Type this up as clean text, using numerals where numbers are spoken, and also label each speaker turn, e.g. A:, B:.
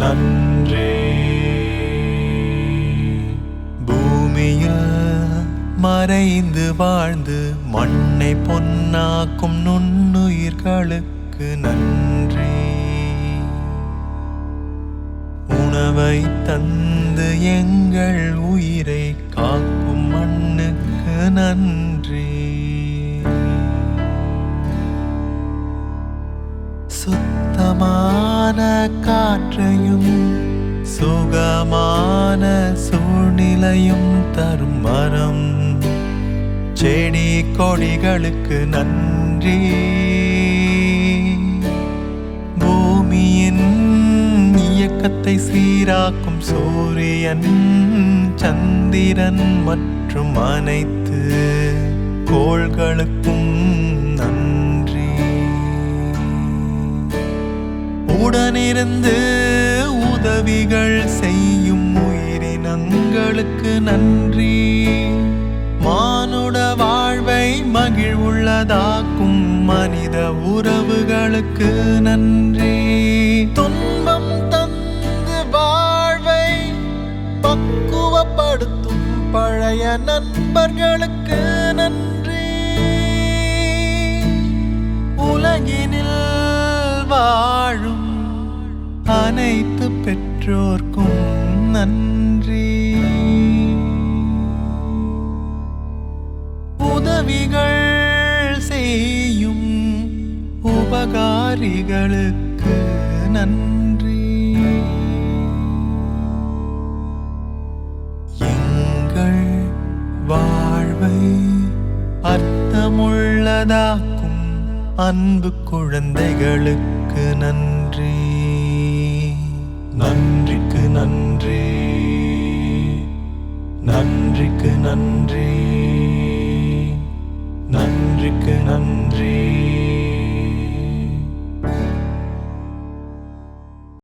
A: நன்றி. பூமியில் மறைந்து வாழ்ந்து மண்ணை பொன்னாக்கும் நுண்ணுயிர்களுக்கு நன்றி. உணவை தந்து எங்கள் உயிரை காக்கும் மண்ணுக்கு நன்றி. சுத்தமான காற்றையும் சுகமான சூழ்நிலையும் தரும் மரம் செடி கொடிகளுக்கு நன்றி. பூமியின் இயக்கத்தை சீராக்கும் சூரியன் சந்திரன் மற்றும் அனைத்து கோள்களுக்கும் நன்றி. உடனிருந்து உதவிகள் செய்யும் உயிரினங்களுக்கு நன்றி. மானுட வாழ்வை மகிழ்வுள்ளதாக்கும் மனித உறவுகளுக்கு நன்றி. துன்பம் தந்து வாழ்வை பக்குவப்படுத்தும் பழைய நண்பர்களுக்கு நன்றி. உலகினில் வாழும் அனைத்து பெற்றோர்க்கும் நன்றி. உதவிகள் செய்யும் உபகாரிகளுக்கு நன்றி. எங்கள் வாழ்வை அர்த்தமுள்ளதாக்கும் அன்பு குழந்தைகளுக்கு நன்றி.